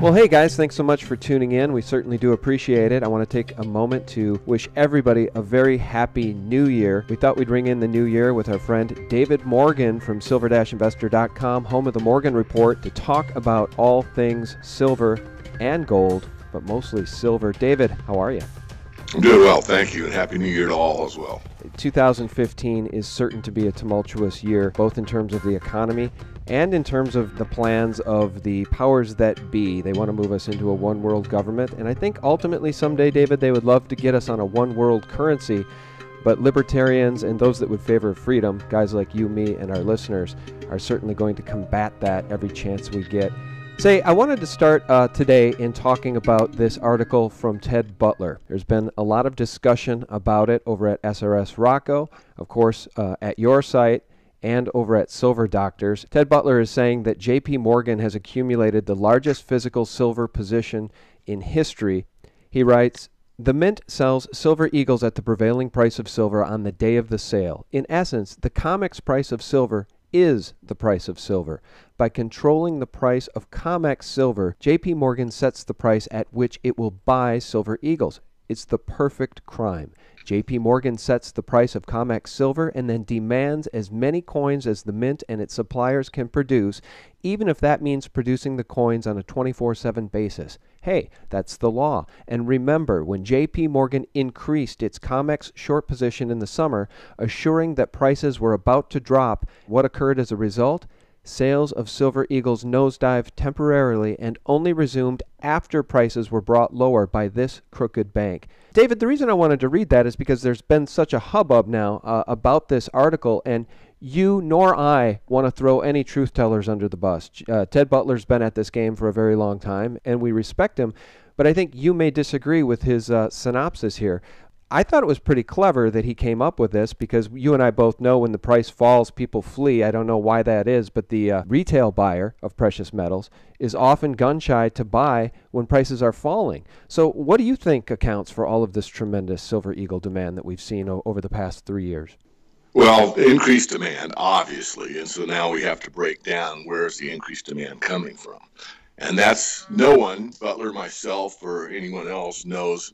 Well, hey guys, thanks so much for tuning in. We certainly do appreciate it. I want to take a moment to wish everybody a very happy new year. We thought we'd ring in the new year with our friend David Morgan from silver-investor.com, home of the Morgan Report, to talk about all things silver and gold, but mostly silver. David, how are you? I'm doing well, thank you, and Happy New Year to all as well. 2015 is certain to be a tumultuous year, both in terms of the economy and in terms of the plans of the powers that be. They want to move us into a one-world government, and I think ultimately someday, David, they would love to get us on a one-world currency, but libertarians and those that would favor freedom, guys like you, me, and our listeners, are certainly going to combat that every chance we get. Say, I wanted to start today in talking about this article from Ted Butler. There's been a lot of discussion about it over at SRS Rocco, of course, at your site, and over at Silver Doctors. Ted Butler is saying that J.P. Morgan has accumulated the largest physical silver position in history. He writes, "The Mint sells silver eagles at the prevailing price of silver on the day of the sale. In essence, the COMEX price of silver is the price of silver. By controlling the price of COMEX silver, J.P. Morgan sets the price at which it will buy silver eagles. It's the perfect crime. J.P. Morgan sets the price of COMEX silver and then demands as many coins as the Mint and its suppliers can produce, even if that means producing the coins on a 24/7 basis. Hey, that's the law. And remember, when J.P. Morgan increased its COMEX short position in the summer, assuring that prices were about to drop, what occurred as a result? Sales of silver eagles nosedived temporarily and only resumed after prices were brought lower by this crooked bank." David, the reason I wanted to read that is because there's been such a hubbub now about this article, and you nor I want to throw any truth tellers under the bus. Ted Butler's been at this game for a very long time, and we respect him, but I think you may disagree with his synopsis here. I thought it was pretty clever that he came up with this because you and I both know when the price falls, people flee. I don't know why that is, but the retail buyer of precious metals is often gun-shy to buy when prices are falling. So what do you think accounts for all of this tremendous Silver Eagle demand that we've seen over the past 3 years? Well, increased demand, obviously, and so now we have to break down where's the increased demand coming from. And that's no one, Butler, myself, or anyone else knows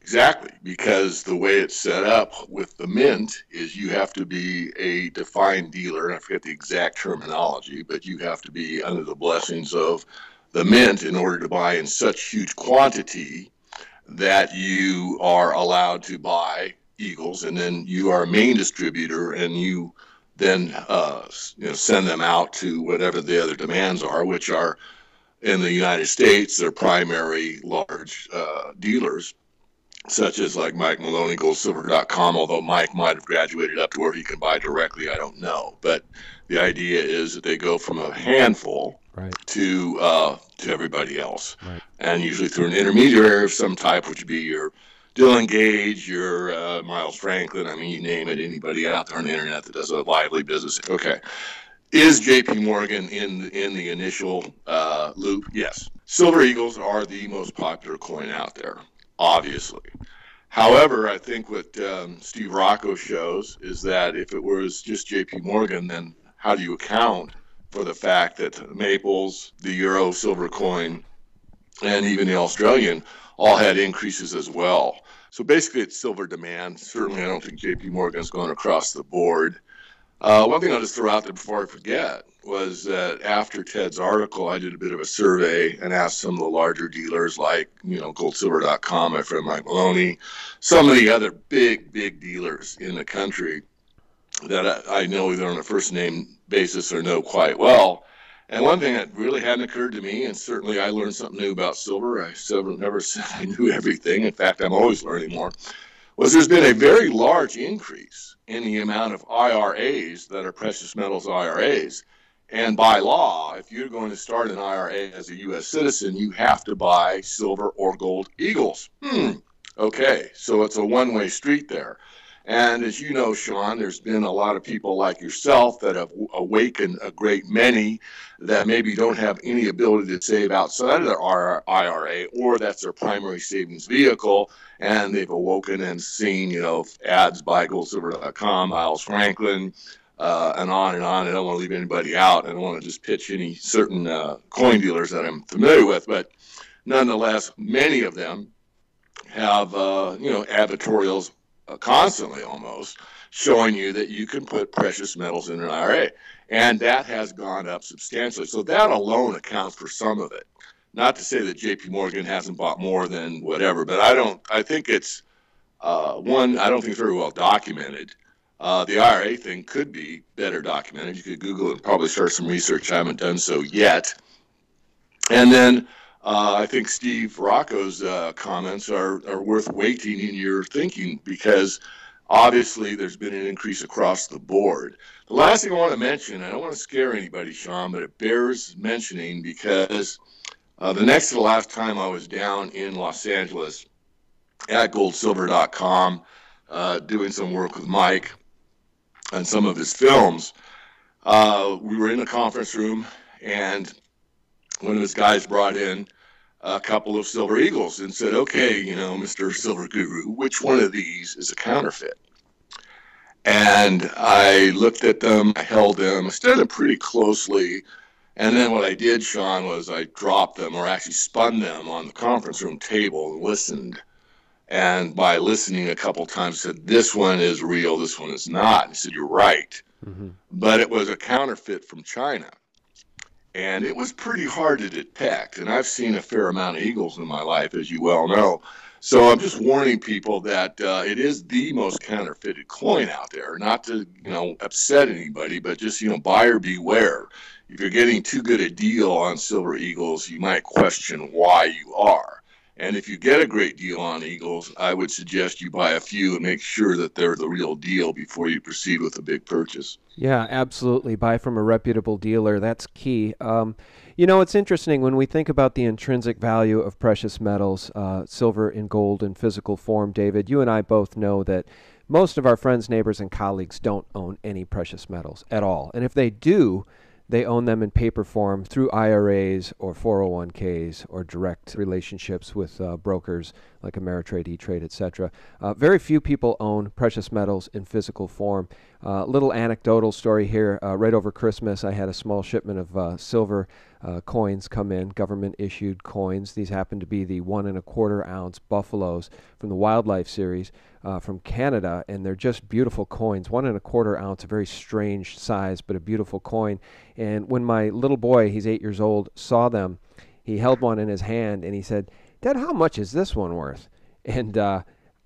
exactly, because the way it's set up with the Mint is you have to be a defined dealer, and I forget the exact terminology, but you have to be under the blessings of the Mint in order to buy in such huge quantity that you are allowed to buy eagles, and then you are a main distributor, and you then send them out to whatever the other demands are, which are in the United States, their primary large dealers, such as like Mike Maloney, goldsilver.com, although Mike might have graduated up to where he can buy directly, I don't know. But the idea is that they go from a handful to everybody else, and usually through an intermediary of some type, which would be your Dylan Gage, your Miles Franklin, I mean, you name it, anybody out there on the internet that does a lively business. Okay. Is J.P. Morgan in the initial loop? Yes. Silver Eagles are the most popular coin out there, obviously. However, I think what Steve Rocco shows is that if it was just J.P. Morgan, then how do you account for the fact that Maples, the Euro silver coin, and even the Australian all had increases as well? So basically it's silver demand. Certainly I don't think J.P. Morgan's going across the board. One thing I'll just throw out there before I forget was that after Ted's article, I did a bit of a survey and asked some of the larger dealers like, goldsilver.com, my friend Mike Maloney, some of the other big dealers in the country that I know either on a first name basis or know quite well. And one thing that really hadn't occurred to me, and certainly I learned something new about silver, I never said I knew everything. In fact, I'm always learning more, was there's been a very large increase in the amount of IRAs that are precious metals IRAs. And by law, if you're going to start an IRA as a U.S. citizen, you have to buy silver or gold eagles. Okay, so it's a one-way street there. And as you know, Sean, there's been a lot of people like yourself that have awakened a great many that maybe don't have any ability to save outside of their IRA, or that's their primary savings vehicle, and they've awoken and seen, ads by goldsilver.com, Miles Franklin, and on and on. I don't want to leave anybody out. I don't want to just pitch any certain coin dealers that I'm familiar with, but nonetheless, many of them have advertorials constantly almost showing you that you can put precious metals in an IRA, and that has gone up substantially. So that alone accounts for some of it. Not to say that J.P. Morgan hasn't bought more than whatever, but I think it's one. I don't think it's very well documented. The IRA thing could be better documented. You could Google it and probably start some research. I haven't done so yet. And then I think Steve Rocco's comments are worth weighting in your thinking, because obviously there's been an increase across the board. The last thing I want to mention, I don't want to scare anybody, Sean, but it bears mentioning because the next to the last time I was down in Los Angeles at goldsilver.com doing some work with Mike on some of his films, we were in a conference room, and one of his guys brought in a couple of silver eagles and said, okay, Mr. Silver Guru, which one of these is a counterfeit? And I looked at them, I held them, I studied them pretty closely. And then what I did, Sean, was I dropped them, or actually spun them on the conference room table and listened. And by listening a couple times, said, this one is real, this one is not. And he said, you're right. Mm-hmm. But it was a counterfeit from China. And it was pretty hard to detect. And I've seen a fair amount of eagles in my life, as you well know. So I'm just warning people that it is the most counterfeited coin out there. Not to, upset anybody, but just, buyer beware. If you're getting too good a deal on silver eagles, you might question why you are. And if you get a great deal on eagles, I would suggest you buy a few and make sure that they're the real deal before you proceed with a big purchase. Yeah, absolutely. Buy from a reputable dealer. That's key. It's interesting when we think about the intrinsic value of precious metals, silver and gold in physical form. David, you and I both know that most of our friends, neighbors, and colleagues don't own any precious metals at all. And if they do, they own them in paper form through IRAs or 401ks or direct relationships with brokers like Ameritrade, E-Trade, etc. Very few people own precious metals in physical form. Little anecdotal story here. Right over Christmas, I had a small shipment of silver coins come in, government-issued coins. These happen to be the 1 1/4 ounce buffaloes from the Wildlife Series from Canada, and they're just beautiful coins. 1 1/4 ounce, a very strange size, but a beautiful coin. And when my little boy, he's 8 years old, saw them, he held one in his hand, and he said, Dad, how much is this one worth? And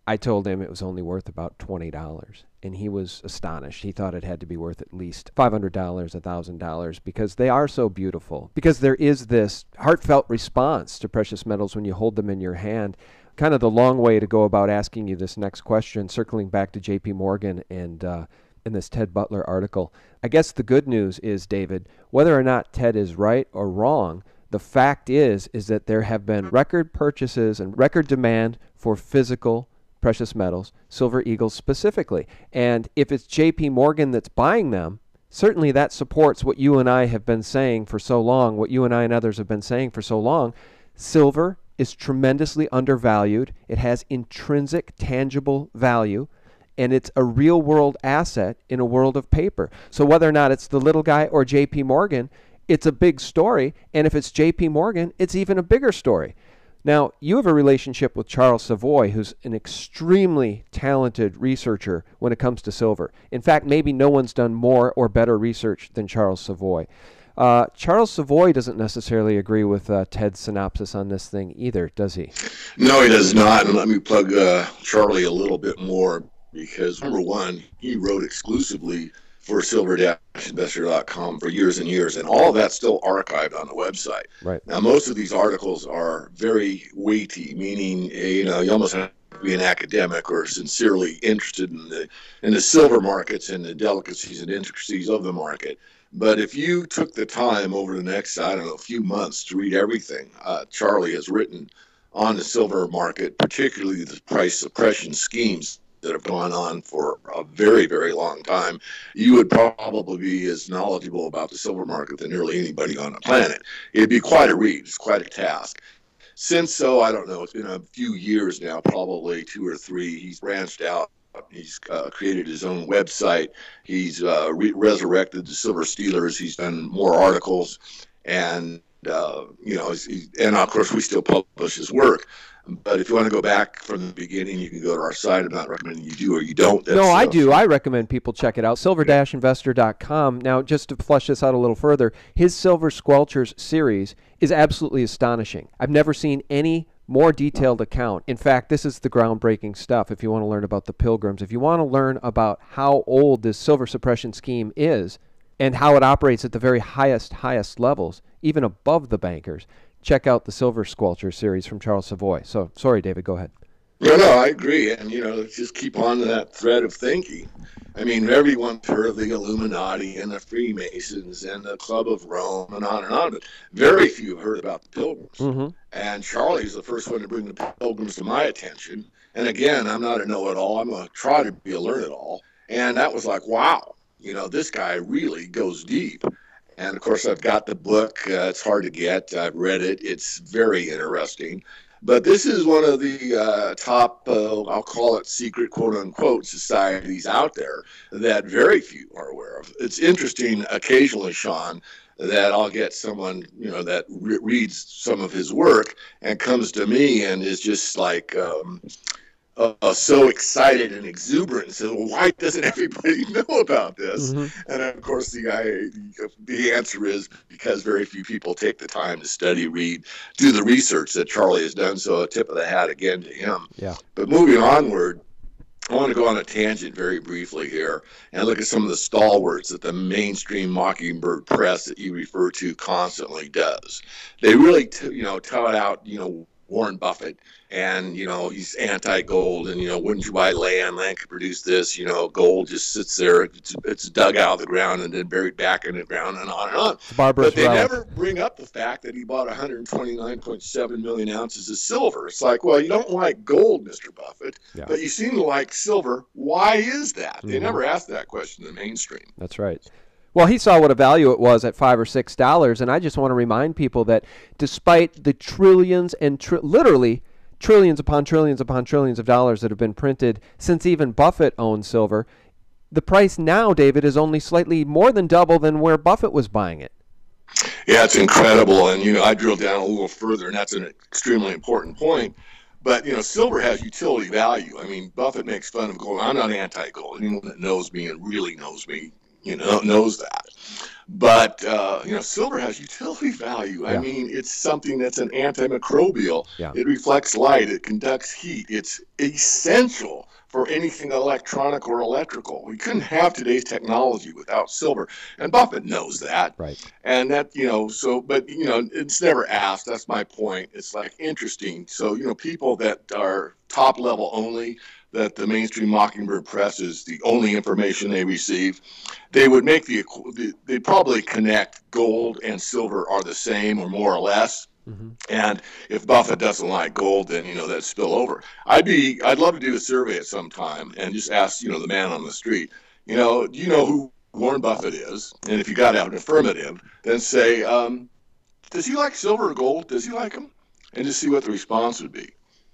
I told him it was only worth about $20. And he was astonished. He thought it had to be worth at least $500, $1,000, because they are so beautiful. Because there is this heartfelt response to precious metals when you hold them in your hand. Kind of the long way to go about asking you this next question, circling back to J.P. Morgan and in this Ted Butler article. I guess the good news is, David, whether or not Ted is right or wrong, the fact is that there have been record purchases and record demand for physical precious metals, silver eagles specifically. And if it's J.P. Morgan that's buying them, certainly that supports what you and I have been saying for so long, what you and I and others have been saying for so long. Silver is tremendously undervalued. It has intrinsic, tangible value, and it's a real-world asset in a world of paper. So whether or not it's the little guy or J.P. Morgan, it's a big story, and if it's J.P. Morgan, it's even a bigger story. Now, you have a relationship with Charles Savoy, who's an extremely talented researcher when it comes to silver. In fact, maybe no one's done more or better research than Charles Savoy. Charles Savoy doesn't necessarily agree with Ted's synopsis on this thing either, does he? No, he does not. And let me plug Charlie a little bit more, because number one, he wrote exclusively for silver-investor.com for years and years, and all of that's still archived on the website. Right. Now, most of these articles are very weighty, meaning you almost have to be an academic or sincerely interested in the silver markets and the delicacies and intricacies of the market. But if you took the time over the next, few months to read everything Charlie has written on the silver market, particularly the price suppression schemes that have gone on for a very, very long time, you would probably be as knowledgeable about the silver market than nearly anybody on the planet. It'd be quite a read. It's quite a task. Since I don't know, it's been a few years now, probably 2 or 3, he's branched out He's created his own website. He's resurrected the Silver Stealers. He's done more articles, and and of course we still publish his work. But if you want to go back from the beginning, you can go to our site. I'm not recommending you do or you don't. No, I do. I recommend people check it out. Silver-investor.com. Now, just to flesh this out a little further, his Silver Squelchers series is absolutely astonishing. I've never seen any more detailed account. In fact, this is the groundbreaking stuff if you want to learn about the Pilgrims. If you want to learn about how old this silver suppression scheme is and how it operates at the very highest levels, even above the bankers, check out the Silver Squelcher series from Charles Savoy. So, sorry, David, go ahead. No, I agree. And, just keep on to that thread of thinking. I mean, everyone's heard of the Illuminati and the Freemasons and the Club of Rome and on, but very few have heard about the Pilgrims. Mm-hmm. And Charlie's the first one to bring the Pilgrims to my attention. And again, I'm not a know-it-all. I'm going to try to be a learn-it-all. And that was like, wow, this guy really goes deep. And, of course, I've got the book. It's hard to get. I've read it. It's very interesting. But this is one of the top, I'll call it secret, quote-unquote, societies out there that very few are aware of. It's interesting occasionally, Sean, that I'll get someone, that reads some of his work and comes to me and is just like so excited and exuberant and says, well, why doesn't everybody know about this? Mm-hmm. And of course, the answer is because very few people take the time to study, read, do the research that Charlie has done. So a tip of the hat again to him. Yeah. But moving onward, I want to go on a tangent very briefly here and look at some of the stalwarts that the mainstream Mockingbird press that you refer to constantly does. They really, tout out, Warren Buffett, and he's anti-gold, and wouldn't you buy land? Land could produce this. Gold just sits there; it's dug out of the ground and then buried back in the ground, and on and on. But they never bring up the fact that he bought 129.7 million ounces of silver. It's like, well, you don't like gold, Mr. Buffett, but you seem to like silver. Why is that? They never ask that question in the mainstream. That's right. Well, he saw what a value it was at $5 or $6, and I just want to remind people that despite the trillions and literally trillions upon trillions upon trillions of dollars that have been printed since even Buffett owned silver, the price now, David, is only slightly more than double than where Buffett was buying it. Yeah, it's incredible, and I drilled down a little further, and that's an extremely important point. But, silver has utility value. I mean, Buffett makes fun of gold. I'm not anti-gold. Anyone that knows me and really knows me, knows that. But, silver has utility value. I mean, it's something that's an antimicrobial. Yeah. It reflects light. It conducts heat. It's essential for anything electronic or electrical. We couldn't have today's technology without silver. And Buffett knows that. Right. And that, but it's never asked. That's my point. It's like interesting. So, people that are top level only, that the mainstream Mockingbird press is the only information they receive, they would make they'd probably connect gold and silver are the same or more or less. Mm-hmm. And if Buffett doesn't like gold, then, that'd spill over. I'd love to do a survey at some time and just ask, the man on the street, do you know who Warren Buffett is? And if you got out an affirmative, then say, does he like silver or gold? Does he like them? And just see what the response would be.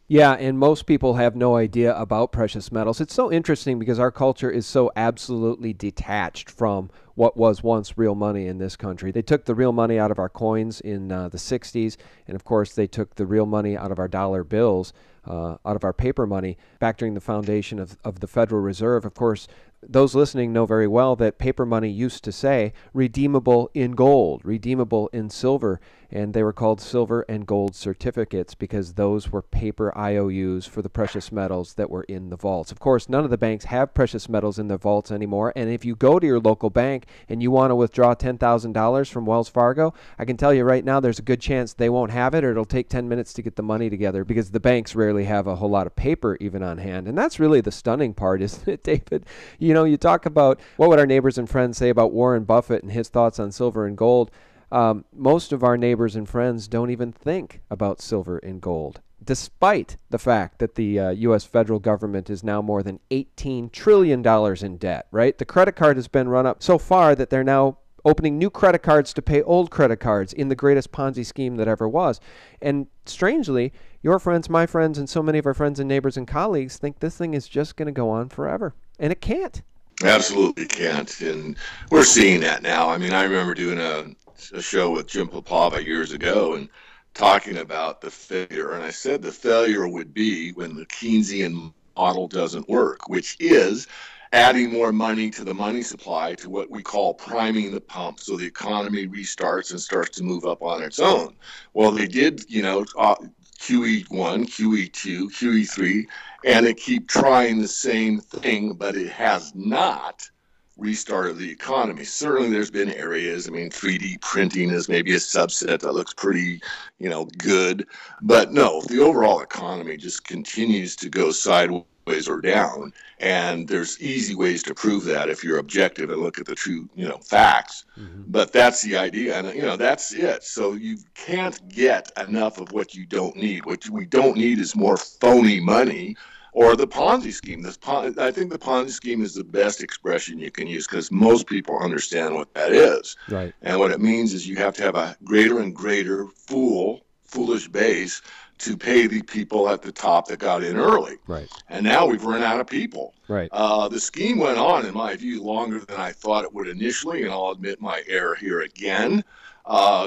Yeah, and most people have no idea about precious metals. It's so interesting because our culture is so absolutely detached from what was once real money in this country. They took the real money out of our coins in the 60s, and of course they took the real money out of our dollar bills, out of our paper money, back during the foundation of the Federal Reserve. Of course, those listening know very well that paper money used to say redeemable in gold, redeemable in silver, and they were called silver and gold certificates because those were paper IOUs for the precious metals that were in the vaults. Of course, none of the banks have precious metals in their vaults anymore, and if you go to your local bank and you want to withdraw $10,000 from Wells Fargo, I can tell you right now there's a good chance they won't have it, or it'll take 10 minutes to get the money together because the banks rarely have a whole lot of paper even on hand. And that's really the stunning part, isn't it, David? You talk about what would our neighbors and friends say about Warren Buffett and his thoughts on silver and gold. Most of our neighbors and friends don't even think about silver and gold, despite the fact that the U.S. federal government is now more than $18 trillion in debt, right? The credit card has been run up so far that they're now opening new credit cards to pay old credit cards in the greatest Ponzi scheme that ever was. And strangely, your friends, my friends, and so many of our friends and neighbors and colleagues think this thing is just going to go on forever. And it can't. Absolutely can't. And we're seeing that now. I mean, I remember doing a show with Jim Popova years ago and talking about the failure. And I said the failure would be when the Keynesian model doesn't work, which is adding more money to the money supply to what we call priming the pump so the economy restarts and starts to move up on its own. Well, they did, QE1, QE2, QE3, and they keep trying the same thing, but it has not restarted the economy. Certainly there's been areas, I mean, 3D printing is maybe a subset that looks pretty, good, but no, the overall economy just continues to go sideways or down, and there's easy ways to prove that if you're objective and look at the true, facts. Mm-hmm. But that's the idea, and that's it. So you can't get enough of what you don't need. What we don't need is more phony money or the Ponzi scheme. I think the Ponzi scheme is the best expression you can use because most people understand what that is. Right. And what it means is you have to have a greater and greater foolish base to pay the people at the top that got in early. Right. And now we've run out of people. Right. The scheme went on, in my view, longer than I thought it would initially, and I'll admit my error here again,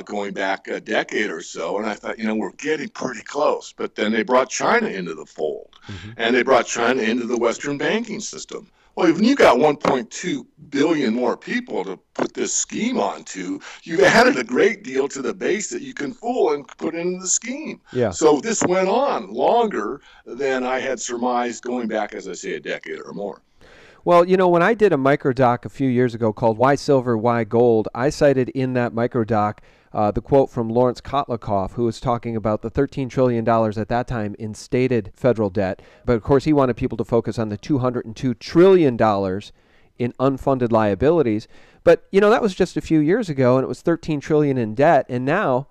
going back a decade or so. And I thought, we're getting pretty close. But then they brought China into the fold, and they brought China into the Western banking system. Well, when you got 1.2 billion more people to put this scheme onto, you've added a great deal to the base that you can fool and put into the scheme. Yeah. So this went on longer than I had surmised going back, as I say, a decade or more. Well, when I did a microdoc a few years ago called Why Silver, Why Gold, I cited in that microdoc the quote from Lawrence Kotlikoff, who was talking about the $13 trillion at that time in stated federal debt. But, of course, he wanted people to focus on the $202 trillion in unfunded liabilities. But, that was just a few years ago, and it was $13 trillion in debt. And now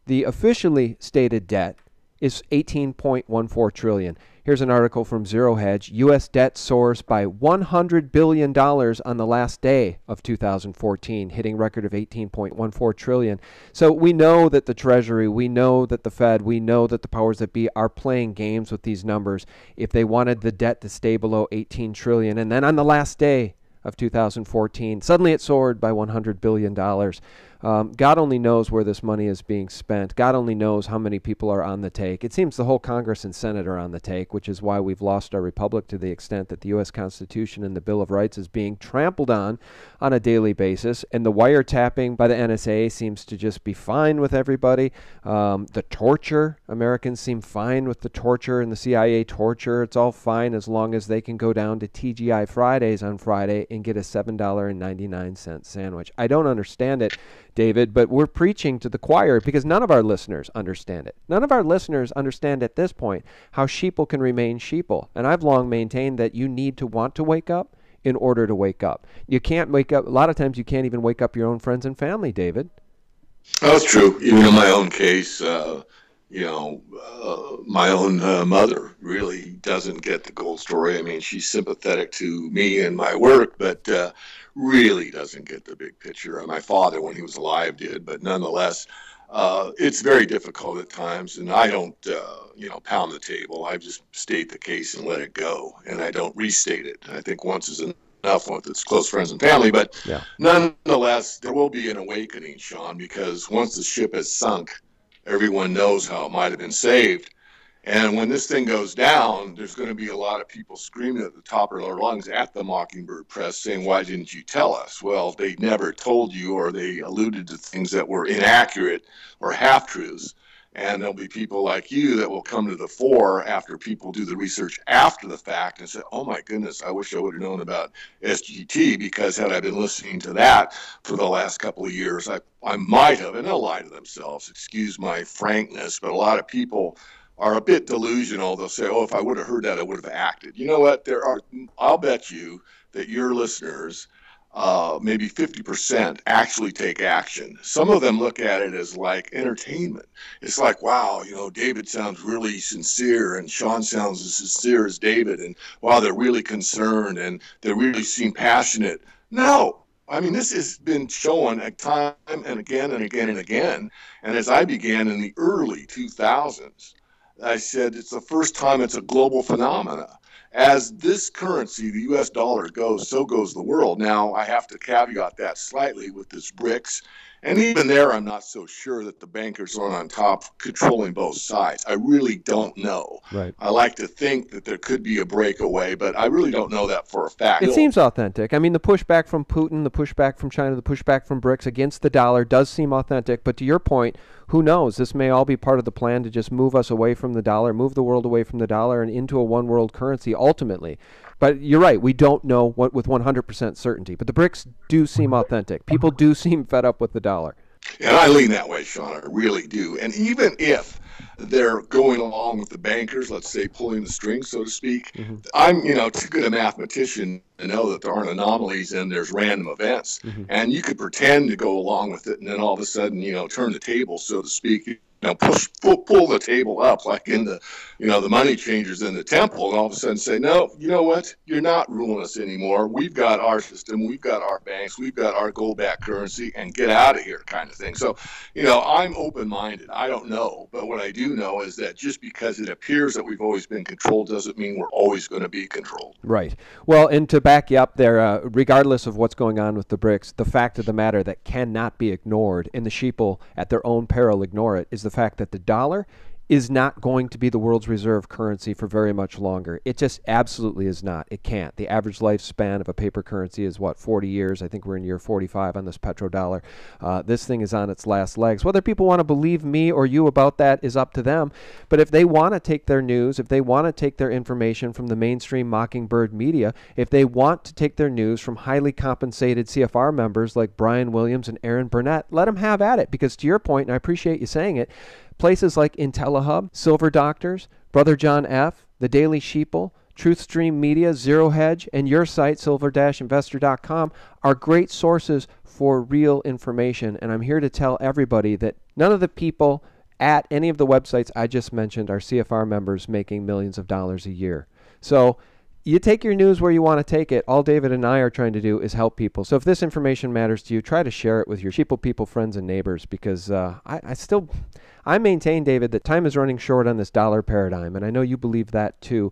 the officially stated debt is $18.14 trillion. Here's an article from Zero Hedge. U.S. debt soars by $100 billion on the last day of 2014, hitting record of $18.14 trillion. So we know that the Treasury, we know that the Fed, we know that the powers that be are playing games with these numbers if they wanted the debt to stay below $18 trillion. And then on the last day of 2014, suddenly it soared by $100 billion. God only knows where this money is being spent. God only knows how many people are on the take. It seems the whole Congress and Senate are on the take, which is why we've lost our republic to the extent that the U.S. Constitution and the Bill of Rights is being trampled on a daily basis. And the wiretapping by the NSA seems to just be fine with everybody. The torture, Americans seem fine with the torture and the CIA torture. It's all fine as long as they can go down to TGI Fridays on Friday and get a $7.99 sandwich. I don't understand it, David, but we're preaching to the choir because none of our listeners understand it. None of our listeners understand at this point how sheeple can remain sheeple. And I've long maintained that you need to want to wake up in order to wake up. You can't wake up. A lot of times you can't even wake up your own friends and family, David. That's true. Even in my own case, my own mother really doesn't get the gold story. I mean, she's sympathetic to me and my work, but really doesn't get the big picture. My father, when he was alive, did, but nonetheless, it's very difficult at times. And I don't, pound the table. I just state the case and let it go, and I don't restate it. I think once is enough with its close friends and family, but nonetheless, there will be an awakening, Sean, because once the ship has sunk, everyone knows how it might have been saved. And when this thing goes down, there's going to be a lot of people screaming at the top of their lungs at the Mockingbird Press saying, why didn't you tell us? Well, they never told you, or they alluded to things that were inaccurate or half-truths. And there'll be people like you that will come to the fore after people do the research after the fact and say, oh my goodness, I wish I would have known about SGT, because had I been listening to that for the last couple of years, I might have, and they'll lie to themselves, excuse my frankness, but a lot of people are a bit delusional. They'll say, oh, if I would have heard that, I would have acted. You know what? I'll bet you that your listeners, maybe 50% actually take action. Some of them look at it as like entertainment. It's like, wow, David sounds really sincere and Sean sounds as sincere as David. And wow, they're really concerned and they really seem passionate. No, I mean, this has been shown a time and again and again and again. And as I began in the early 2000s, I said it's the first time it's a global phenomena. As this currency, the US dollar, goes, so goes the world. Now, I have to caveat that slightly with this BRICS. And even there, I'm not so sure that the bankers are on top controlling both sides. I really don't know. Right. I like to think that there could be a breakaway, but I really don't know that for a fact. It seems authentic. I mean, the pushback from Putin, the pushback from China, the pushback from BRICS against the dollar does seem authentic. But to your point, who knows? This may all be part of the plan to just move us away from the dollar, move the world away from the dollar and into a one world currency ultimately. But you're right. We don't know what with 100% certainty. But the BRICS do seem authentic. People do seem fed up with the dollar. And I lean that way, Sean. I really do. And even if they're going along with the bankers, let's say pulling the strings, so to speak, I'm, too good a mathematician to know that there aren't anomalies and there's random events. And you could pretend to go along with it and then all of a sudden, turn the table, so to speak. Pull the table up like in the money changers in the temple, and all of a sudden say, no, you know what? You're not ruling us anymore. We've got our system. We've got our banks. We've got our gold-backed currency, and get out of here, kind of thing. So, I'm open-minded. I don't know, but what I do know is that just because it appears that we've always been controlled doesn't mean we're always going to be controlled. Right. Well, and to back you up there, regardless of what's going on with the BRICS, the fact of the matter that cannot be ignored, and the sheeple at their own peril ignore it, is the fact that the dollar is not going to be the world's reserve currency for very much longer. It just absolutely is not. It can't. The average lifespan of a paper currency is, 40 years? I think we're in year 45 on this petrodollar. This thing is on its last legs. Whether people want to believe me or you about that is up to them. But if they want to take their news, if they want to take their information from the mainstream Mockingbird media, if they want to take their news from highly compensated CFR members like Brian Williams and Aaron Burnett, let them have at it. Because to your point, and I appreciate you saying it, places like IntelliHub, Silver Doctors, Brother John F., The Daily Sheeple, TruthStream Media, Zero Hedge, and your site, silver-investor.com, are great sources for real information. And I'm here to tell everybody that none of the people at any of the websites I just mentioned are CFR members making millions of dollars a year. So you take your news where you want to take it. All David and I are trying to do is help people. So if this information matters to you, try to share it with your sheeple people, friends, and neighbors, because I maintain, David, that time is running short on this dollar paradigm, and I know you believe that too.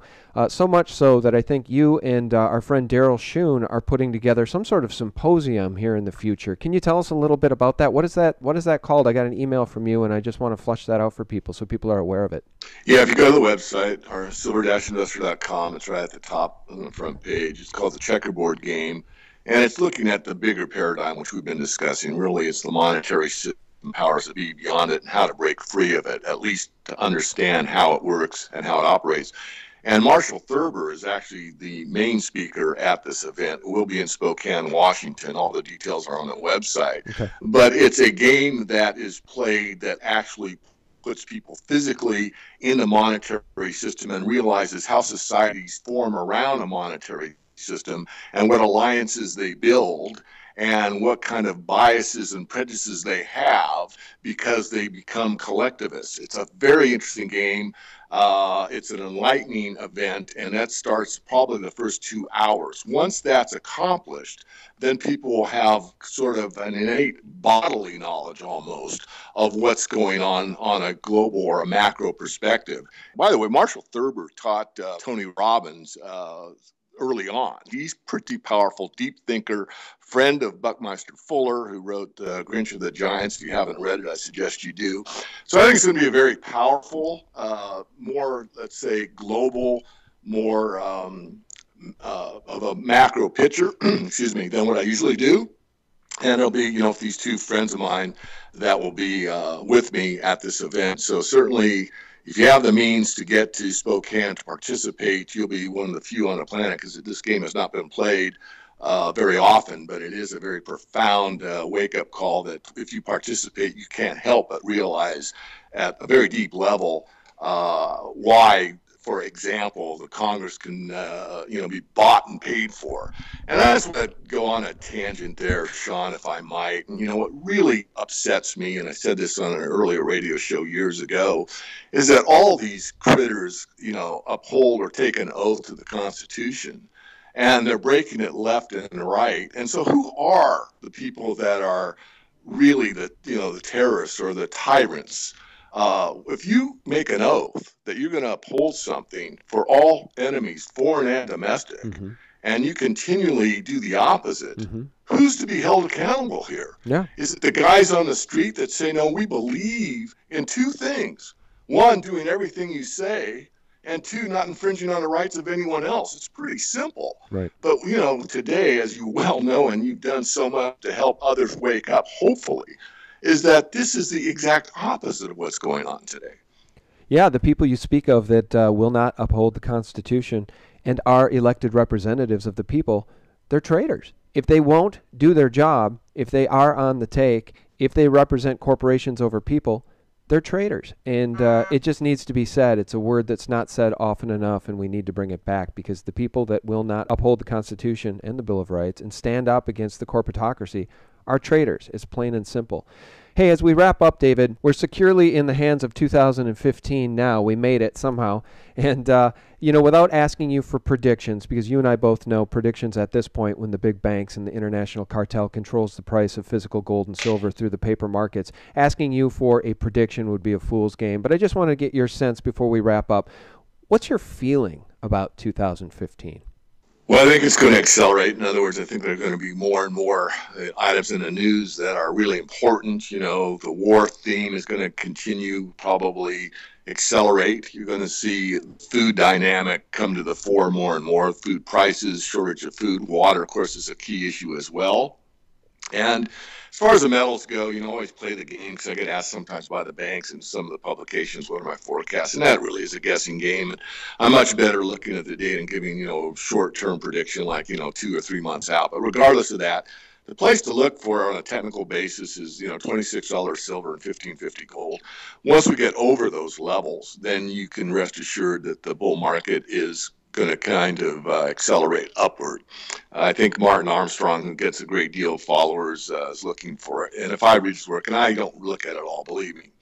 So much so that I think you and our friend Daryl Schoon are putting together some sort of symposium here in the future. Can you tell us a little bit about that? What is that called? I got an email from you, and I just want to flush that out for people so people are aware of it. Yeah, if you go to the website, our silver-investor.com, it's right at the top on the front page. It's called The Checkerboard Game, and it's looking at the bigger paradigm, which we've been discussing. Really, it's the monetary system, powers that be beyond it, and how to break free of it, at least to understand how it works and how it operates. And Marshall Thurber is actually the main speaker at this event. We'll be in Spokane, Washington. All the details are on the website. Okay. But it's a game that is played that actually puts people physically in the monetary system and realizes how societies form around a monetary system and what alliances they build and what kind of biases and prejudices they have because they become collectivists. It's a very interesting game. It's an enlightening event, and that starts probably the first 2 hours. Once that's accomplished, then people will have sort of an innate bodily knowledge almost of what's going on a global or a macro perspective. By the way, Marshall Thurber taught Tony Robbins early on. He's pretty powerful, deep thinker, friend of Buckminster Fuller, who wrote Grinch of the Giants. If you haven't read it, I suggest you do. So I think it's going to be a very powerful, more, let's say, global, more of a macro picture, excuse me, than what I usually do. And it'll be, these two friends of mine that will be with me at this event. So certainly, if you have the means to get to Spokane to participate, you'll be one of the few on the planet, because this game has not been played very often, but it is a very profound wake-up call that if you participate, you can't help but realize at a very deep level why, for example, the Congress can, be bought and paid for. And I just want to go on a tangent there, Sean, if I might. And, what really upsets me, and I said this on an earlier radio show years ago, is that all these critters, uphold or take an oath to the Constitution. and they're breaking it left and right. And so who are the people that are really the terrorists or the tyrants? If you make an oath that you're going to uphold something for all enemies, foreign and domestic, and you continually do the opposite, who's to be held accountable here? Yeah. Is it the guys on the street that say, no, we believe in two things? One, doing everything you say, and two, not infringing on the rights of anyone else. It's pretty simple. Right. But, today, as you well know, and you've done so much to help others wake up, hopefully, is that this is the exact opposite of what's going on today. Yeah, the people you speak of that will not uphold the Constitution and are elected representatives of the people, they're traitors. If they won't do their job, if they are on the take, if they represent corporations over people, they're traitors. And it just needs to be said. It's a word that's not said often enough, and we need to bring it back, because the people that will not uphold the Constitution and the Bill of Rights and stand up against the corporatocracy are traitors. It's plain and simple. Hey, as we wrap up, David, we're securely in the hands of 2015 now. We made it somehow. And, without asking you for predictions, because you and I both know predictions at this point, when the big banks and the international cartel controls the price of physical gold and silver through the paper markets, asking you for a prediction would be a fool's game. But I just want to get your sense before we wrap up. What's your feeling about 2015? Well, I think it's going to accelerate. In other words, I think there are going to be more and more items in the news that are really important. The war theme is going to continue, probably accelerate. You're going to see food dynamic come to the fore more and more. Food prices, shortage of food, water, of course, is a key issue as well. And as far as the metals go, always play the game, because I get asked sometimes by the banks and some of the publications, what are my forecasts? And that really is a guessing game. And I'm much better looking at the data and giving, a short-term prediction like, 2 or 3 months out. But regardless of that, the place to look for on a technical basis is, $26 silver and $15.50 gold. Once we get over those levels, then you can rest assured that the bull market is going to kind of accelerate upward. I think Martin Armstrong, who gets a great deal of followers, is looking for it. And if I read his work, and I don't look at it all, believe me,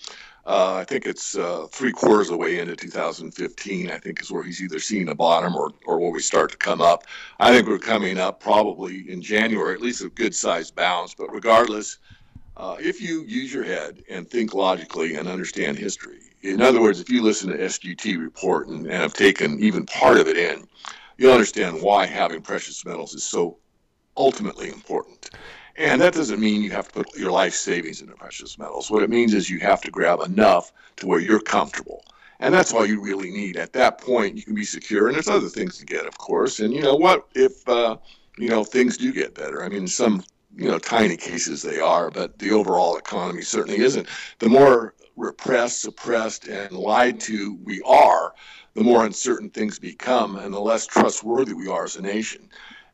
I think it's 3/4 of the way into 2015, I think, is where he's either seeing a bottom or where we start to come up. I think we're coming up probably in January, at least a good-sized bounce. But regardless, if you use your head and think logically and understand history, in other words, if you listen to SGT report and have taken even part of it in, you'll understand why having precious metals is so ultimately important. And that doesn't mean you have to put your life savings into precious metals. What it means is you have to grab enough to where you're comfortable. And that's all you really need. At that point, you can be secure. And there's other things to get, of course. And you know what? If, things do get better. I mean, some, tiny cases they are, but the overall economy certainly isn't. The more repressed, suppressed, and lied to we are, the more uncertain things become, and the less trustworthy we are as a nation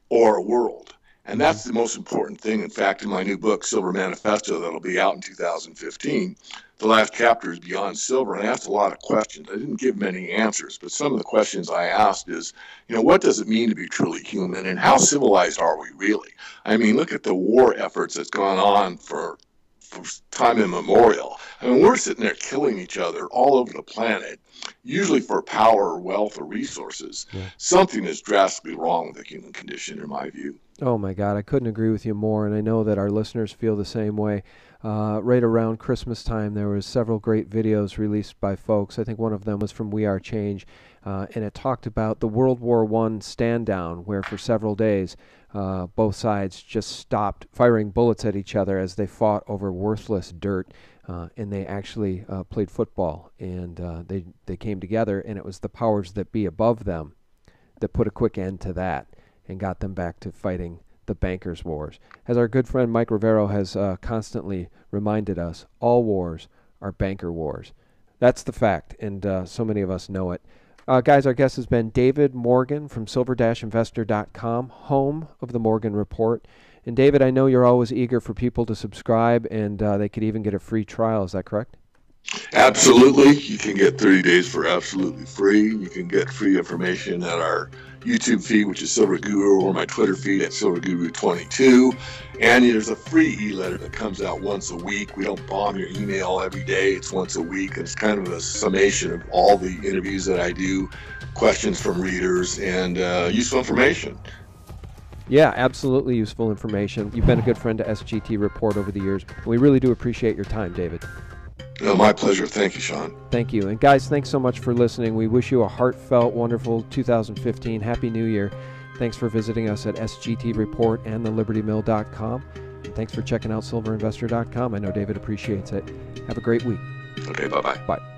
or a world. And that's the most important thing. In fact, in my new book, Silver Manifesto, that'll be out in 2015, the last chapter is Beyond Silver. And I asked a lot of questions. I didn't give many answers, but some of the questions I asked is, what does it mean to be truly human, and how civilized are we really? I mean, look at the war efforts that's gone on for time immemorial. I mean, we're sitting there killing each other all over the planet, usually for power or wealth or resources. Yeah. Something is drastically wrong with the human condition, in my view. Oh, my God, I couldn't agree with you more, and I know that our listeners feel the same way. Right around Christmas time, there was several great videos released by folks. I think one of them was from We Are Change, and it talked about the World War I stand-down, where for several days both sides just stopped firing bullets at each other as they fought over worthless dirt, and they actually played football, and they came together, and it was the powers that be above them that put a quick end to that and got them back to fighting the bankers' wars. As our good friend Mike Rivero has constantly reminded us, all wars are banker wars. That's the fact, and so many of us know it. Guys, our guest has been David Morgan from silver-investor.com, home of the Morgan Report. And David, I know you're always eager for people to subscribe, and they could even get a free trial. Is that correct? Absolutely. You can get 30 days for absolutely free. You can get free information at our YouTube feed, which is Silver Guru, or my Twitter feed at Silver Guru 22. And there's a free e-letter that comes out once a week. We don't bomb your email every day. It's once a week. And it's kind of a summation of all the interviews that I do, questions from readers, and useful information. Yeah, absolutely useful information. You've been a good friend to SGT Report over the years. We really do appreciate your time, David. Oh, my pleasure. Thank you, Sean. Thank you. And guys, thanks so much for listening. We wish you a heartfelt, wonderful 2015. Happy New Year. Thanks for visiting us at SGT Report and thelibertymill.com. And thanks for checking out silverinvestor.com. I know David appreciates it. Have a great week. Okay, bye-bye. Bye.